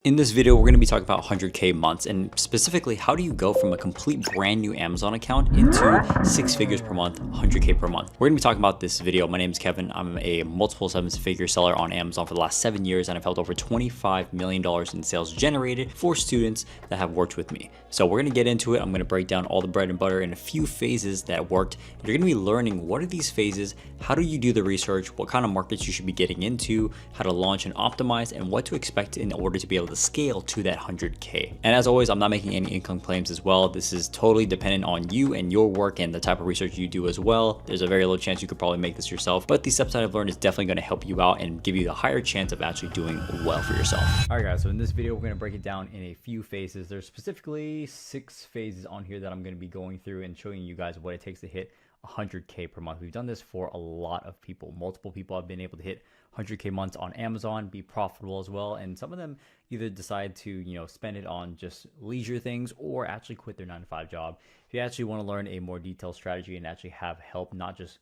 In this video, we're going to be talking about 100K months and specifically how do you go from a complete brand new Amazon account into 6 figures per month, 100K per month. We're going to be talking about this video. My name is Kevin. I'm a multiple 7-figure seller on Amazon for the last 7 years, and I've helped over $25 million in sales generated for students that have worked with me. So we're going to get into it. I'm going to break down all the bread and butter in a few phases that worked. You're going to be learning what are these phases, how do you do the research, what kind of markets you should be getting into, how to launch and optimize, and what to expect in order to be able to scale to that 100K. And as always, I'm not making any income claims as well. This is totally dependent on you and your work and the type of research you do as well. There's a very low chance you could probably make this yourself, but the steps that I've learned is definitely going to help you out and give you a higher chance of actually doing well for yourself. All right, guys, so in this video, we're going to break it down in a few phases. There's specifically 6 phases on here that I'm going to be going through and showing you guys what it takes to hit 100K per month. We've done this for a lot of people. Multiple people have been able to hit 100K months on Amazon, be profitable as well, and some of them either decide to spend it on just leisure things or actually quit their 9-to-5 job. If you actually want to learn a more detailed strategy and actually have help, not just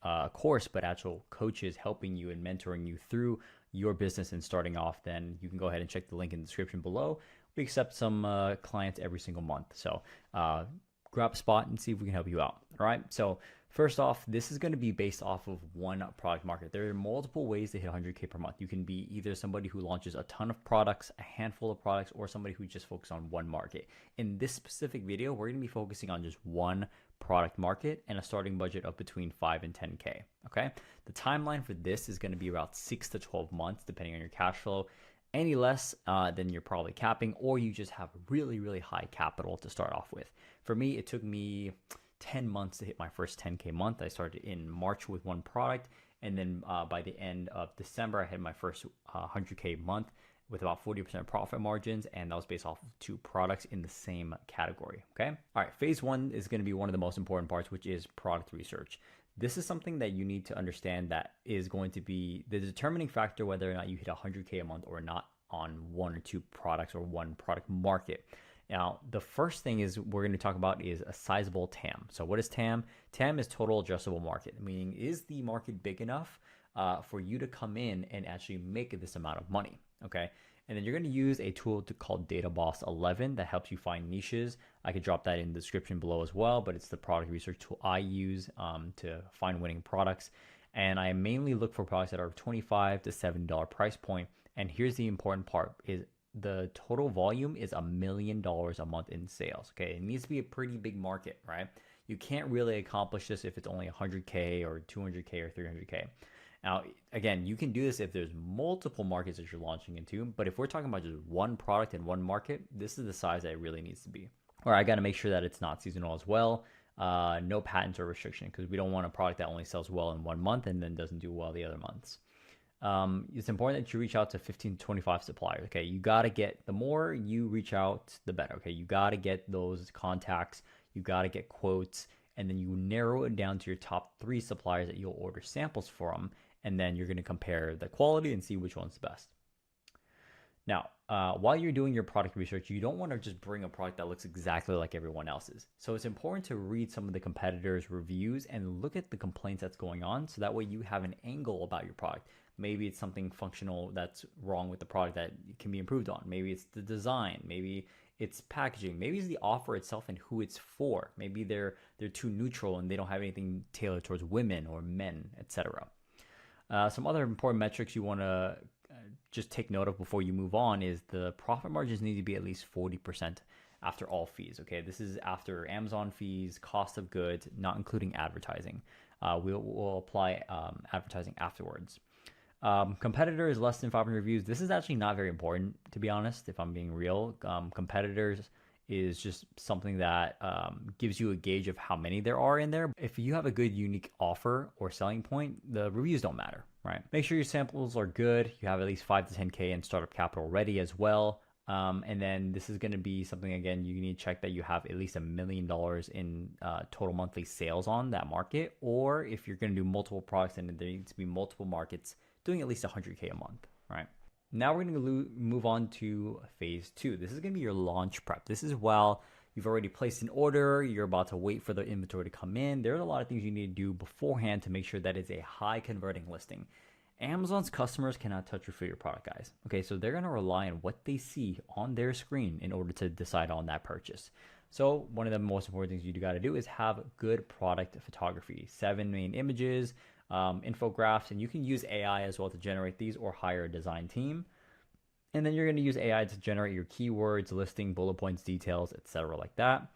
a course but actual coaches helping you and mentoring you through your business and starting off, then you can go ahead and check the link in the description below. We accept some clients every single month, so grab a spot and see if we can help you out. All right, so first off, this is going to be based off of one product market. There are multiple ways to hit 100K per month. You can be either somebody who launches a ton of products, a handful of products, or somebody who just focuses on one market. In this specific video, we're going to be focusing on just one product market and a starting budget of between 5 and 10K. Okay, the timeline for this is going to be about 6 to 12 months, depending on your cash flow. Any less, then you're probably capping, or you just have really, really high capital to start off with. For me, it took me 10 months to hit my first 10K month. I started in March with one product, and then by the end of December, I had my first 100K month with about 40% profit margins, and that was based off of 2 products in the same category. Okay. All right. Phase 1 is going to be one of the most important parts, which is product research. This is something that you need to understand that is going to be the determining factor whether or not you hit 100K a month or not on 1 or 2 products or one product market. Now, the first thing is we're going to talk about is a sizable TAM. So what is TAM? TAM is total addressable market, meaning is the market big enough for you to come in and actually make this amount of money, okay? And then you're going to use a tool called Data Boss 11 that helps you find niches. I could drop that in the description below as well, but it's the product research tool I use to find winning products. And I mainly look for products that are $25 to $70 price point. And here's the important part is the total volume is $1 million a month in sales. Okay, it needs to be a pretty big market, right? You can't really accomplish this if it's only 100K or 200K or 300K. Now, again, you can do this if there's multiple markets that you're launching into, but if we're talking about just one product in one market, this is the size that it really needs to be. Or I got to make sure that it's not seasonal as well. No patents or restriction, because we don't want a product that only sells well in 1 month and then doesn't do well the other months. It's important that you reach out to 15 to 25 suppliers. Okay, you got to get, the more you reach out, the better. Okay, you got to get those contacts, you got to get quotes, and then you narrow it down to your top 3 suppliers that you'll order samples from, and then you're going to compare the quality and see which one's the best. Now, while you're doing your product research, you don't want to just bring a product that looks exactly like everyone else's. So it's important to read some of the competitors' reviews and look at the complaints that's going on, so that way you have an angle about your product. Maybe it's something functional that's wrong with the product that can be improved on. Maybe it's the design. Maybe it's packaging. Maybe it's the offer itself and who it's for. Maybe they're too neutral and they don't have anything tailored towards women or men, etc. Some other important metrics you want to just take note of before you move on is the profit margins need to be at least 40% after all fees. Okay, this is after Amazon fees, cost of goods, not including advertising. We'll apply advertising afterwards. Competitors less than 500 reviews. This is actually not very important, to be honest, if I'm being real. Competitors is just something that gives you a gauge of how many there are in there. If you have a good unique offer or selling point, the reviews don't matter, right? Make sure your samples are good. You have at least 5 to 10K in startup capital ready as well. And then this is going to be something, again, you need to check that you have at least $1 million in total monthly sales on that market. Or if you're going to do multiple products, then there needs to be multiple markets doing at least 100K a month, right? Now we're going to move on to phase 2. This is going to be your launch prep. This is while you've already placed an order, you're about to wait for the inventory to come in. There's a lot of things you need to do beforehand to make sure that it's a high converting listing. Amazon's customers cannot touch or feel your product, guys. Okay, so they're gonna rely on what they see on their screen in order to decide on that purchase. So one of the most important things you gotta do is have good product photography. 7 main images, infographics, and you can use AI as well to generate these or hire a design team. And then you're going to use AI to generate your keywords, listing, bullet points, details, etc., like that.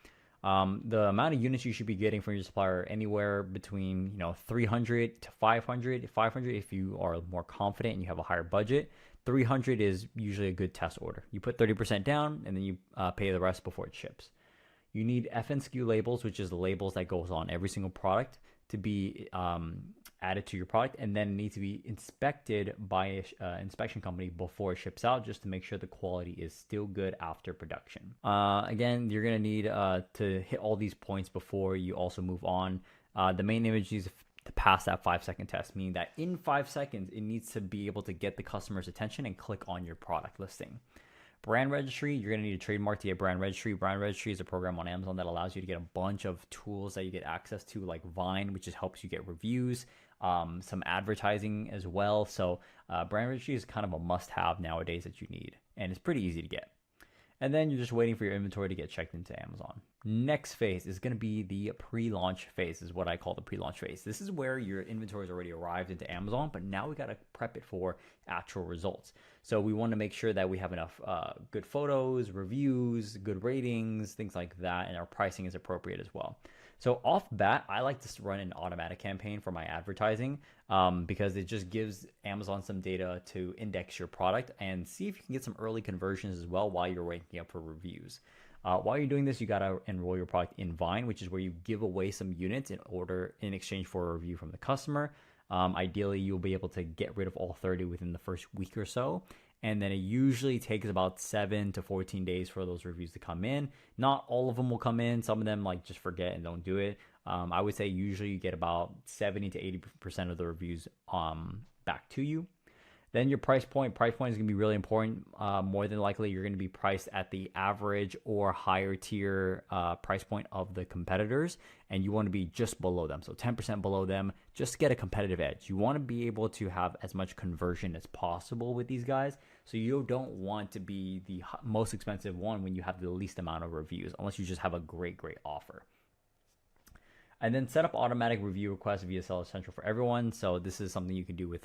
The amount of units you should be getting from your supplier anywhere between 300 to 500. 500 if you are more confident and you have a higher budget. 300 is usually a good test order. You put 30% down and then you pay the rest before it ships. You need FNSKU labels, which is the labels that goes on every single product, to be added to your product, and then it needs to be inspected by an inspection company before it ships out, just to make sure the quality is still good after production. Again, you're gonna need to hit all these points before you also move on. The main image needs to pass that 5-second test, meaning that in 5 seconds, it needs to be able to get the customer's attention and click on your product listing. Brand registry, you're going to need a trademark to get brand registry. Brand registry is a program on Amazon that allows you to get a bunch of tools that you get access to, like Vine, which just helps you get reviews, some advertising as well. So brand registry is kind of a must-have nowadays that you need, and it's pretty easy to get. And then you're just waiting for your inventory to get checked into Amazon. Next phase is going to be the pre-launch phase, is what I call the pre-launch phase. This is where your inventory has already arrived into Amazon, but now we got to prep it for actual results. So we want to make sure that we have enough good photos, reviews, good ratings, things like that, and our pricing is appropriate as well. So off bat, I like to run an automatic campaign for my advertising because it just gives Amazon some data to index your product and see if you can get some early conversions as well while you're ranking up for reviews. While you're doing this, you got to enroll your product in Vine, which is where you give away some units in exchange for a review from the customer. Ideally, you'll be able to get rid of all 30 within the first week or so. And then it usually takes about 7 to 14 days for those reviews to come in. Not all of them will come in. Some of them just forget and don't do it. I would say usually you get about 70 to 80% of the reviews back to you. Then your price point. Price point is going to be really important. More than likely, you're going to be priced at the average or higher tier price point of the competitors, and you want to be just below them. So 10% below them, just to get a competitive edge. You want to be able to have as much conversion as possible with these guys. So you don't want to be the most expensive one when you have the least amount of reviews, unless you just have a great offer. And then set up automatic review requests via Seller Central for everyone. So this is something you can do with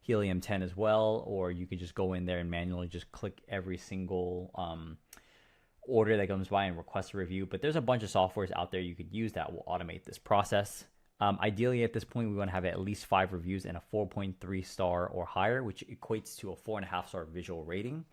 Helium 10 as well, or you could just go in there and manually just click every single order that comes by and request a review. But there's a bunch of softwares out there you could use that will automate this process. Ideally, at this point, we want to have at least 5 reviews and a 4.3 star or higher, which equates to a 4.5 star visual rating.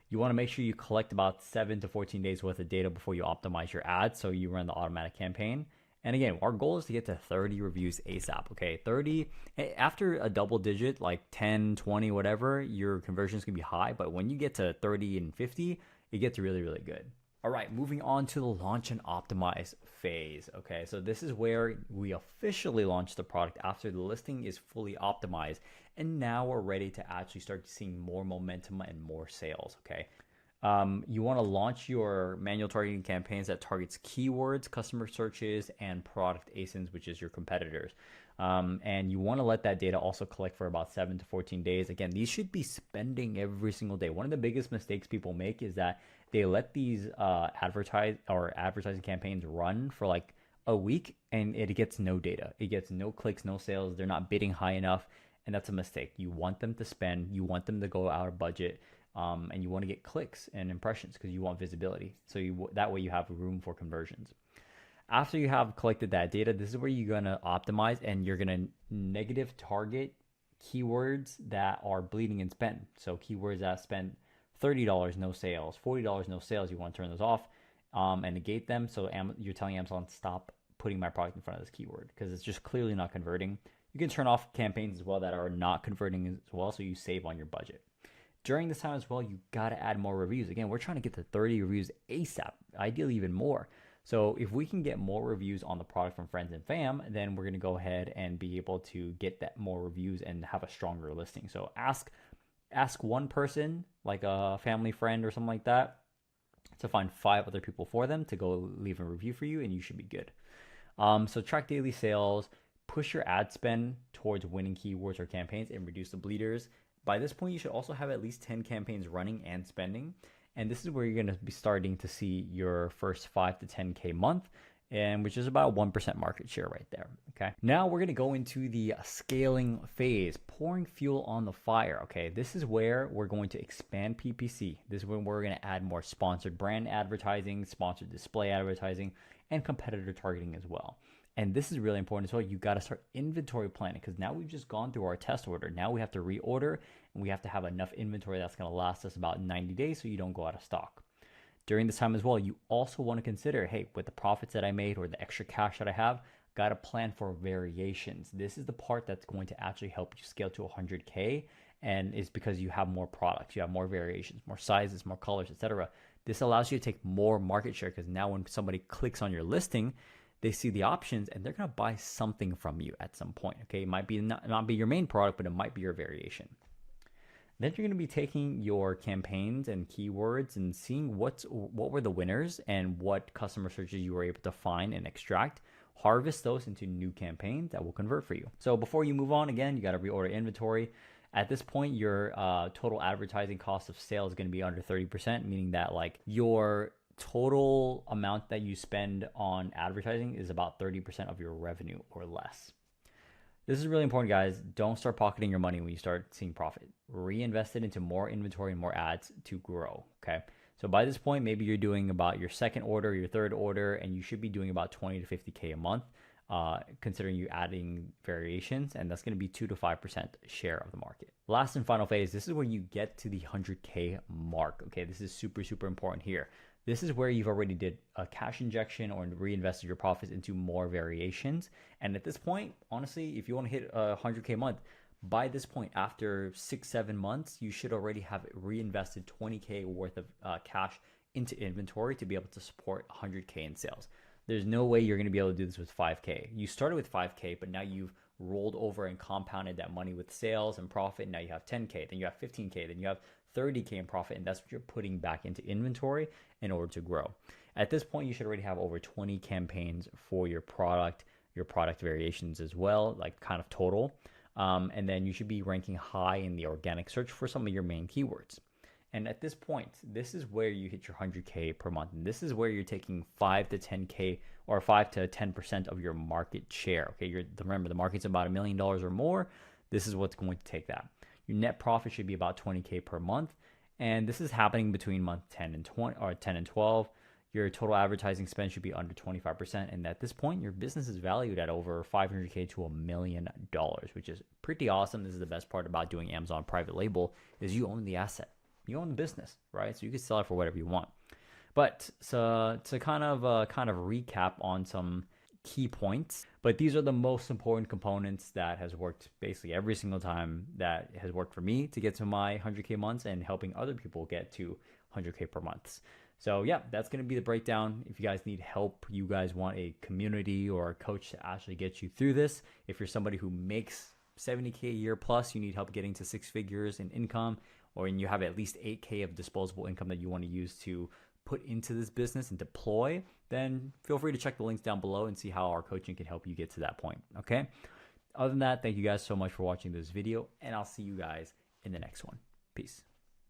You want to make sure you collect about 7 to 14 days worth of data before you optimize your ads, so you run the automatic campaign. And again, our goal is to get to 30 reviews ASAP, okay? 30, after a double digit, like 10, 20, whatever, your conversions can be high. But when you get to 30 and 50, it gets really, really good. All right, moving on to the launch and optimize phase, okay? So this is where we officially launch the product after the listing is fully optimized. And now we're ready to actually start seeing more momentum and more sales, okay? You want to launch your manual targeting campaigns that targets keywords, customer searches, and product ASINs, which is your competitors. And you want to let that data also collect for about 7 to 14 days. Again, these should be spending every single day. One of the biggest mistakes people make is that they let these advertising campaigns run for a week and it gets no data. It gets no clicks, no sales. They're not bidding high enough. And that's a mistake. You want them to spend. You want them to go out of budget. And you want to get clicks and impressions because you want visibility. So that way you have room for conversions. After you have collected that data, this is where you're going to optimize and you're going to negative target keywords that are bleeding in spend. So keywords that spend $30, no sales, $40, no sales, you want to turn those off and negate them. So you're telling Amazon, stop putting my product in front of this keyword because it's just clearly not converting. You can turn off campaigns as well that are not converting as well, so you save on your budget. During this time as well, you got to add more reviews. Again, we're trying to get to 30 reviews ASAP, ideally even more. So if we can get more reviews on the product from friends and fam, then we're going to go ahead and be able to get that more reviews and have a stronger listing. So ask one person, like a family friend or something like that, to find 5 other people for them to go leave a review for you, and you should be good. So track daily sales, push your ad spend towards winning keywords or campaigns and reduce the bleeders. By this point, you should also have at least 10 campaigns running and spending. And this is where you're going to be starting to see your first 5 to 10K month, and which is about 1% market share right there. Okay. Now we're going to go into the scaling phase, pouring fuel on the fire. Okay. This is where we're going to expand PPC. This is when we're going to add more sponsored brand advertising, sponsored display advertising, and competitor targeting as well. And this is really important as well. You got to start inventory planning, because now we've just gone through our test order. Now we have to reorder, and we have to have enough inventory that's going to last us about 90 days so you don't go out of stock. During this time as well, you also want to consider, hey, with the profits that I made or the extra cash that I have, got to plan for variations. This is the part that's going to actually help you scale to 100K, and it's because you have more products, you have more variations, more sizes, more colors, etc. This allows you to take more market share, because now when somebody clicks on your listing, they see the options and they're going to buy something from you at some point. Okay, it might be not be your main product, but it might be your variation. Then you're going to be taking your campaigns and keywords and seeing what were the winners and what customer searches you were able to find and extract, harvest those into new campaigns that will convert for you. So before you move on, again, you got to reorder inventory. At this point, your total advertising cost of sale is going to be under 30%, meaning that like your total amount that you spend on advertising is about 30% of your revenue or less. This is really important, guys. Don't start pocketing your money when you start seeing profit. Reinvest it into more inventory and more ads to grow, okay? So by this point, maybe you're doing about your second order, your third order, and you should be doing about 20 to 50K a month, considering you adding variations, and that's going to be 2 to 5% share of the market. Last and final phase, this is where you get to the 100K mark, okay? This is super, super important here. This is where you've already did a cash injection or reinvested your profits into more variations. And at this point, honestly, if you want to hit a 100K month, by this point, after 6-7 months, you should already have reinvested 20K worth of cash into inventory to be able to support 100K in sales. There's no way you're going to be able to do this with 5K. You started with 5K, but now you've rolled over and compounded that money with sales and profit. Now you have 10K, then you have 15K, then you have 30K in profit, and that's what you're putting back into inventory in order to grow. At this point, you should already have over 20 campaigns for your product variations as well, like kind of total. And then you should be ranking high in the organic search for some of your main keywords. And at this point, this is where you hit your 100K per month. And this is where you're taking 5 to 10K or 5 to 10% of your market share. Okay, remember the market's about $1 million or more. This is what's going to take that. Your net profit should be about 20K per month. And this is happening between month 10 and 20 or 10 and 12. Your total advertising spend should be under 25%. And at this point, your business is valued at over 500K to $1 million, which is pretty awesome. This is the best part about doing Amazon private label is you own the asset. You own the business, right? So you can sell it for whatever you want. But to kind of recap on some key points, but these are the most important components that has worked basically every single time that has worked for me to get to my 100K months and helping other people get to 100K per month. So yeah, that's going to be the breakdown. If you guys need help, you guys want a community or a coach to actually get you through this. If you're somebody who makes 70K a year plus, you need help getting to 6 figures in income, or you have at least 8K of disposable income that you want to use to put into this business and deploy, then feel free to check the links down below and see how our coaching can help you get to that point, okay? Other than that, thank you guys so much for watching this video, and I'll see you guys in the next one. Peace.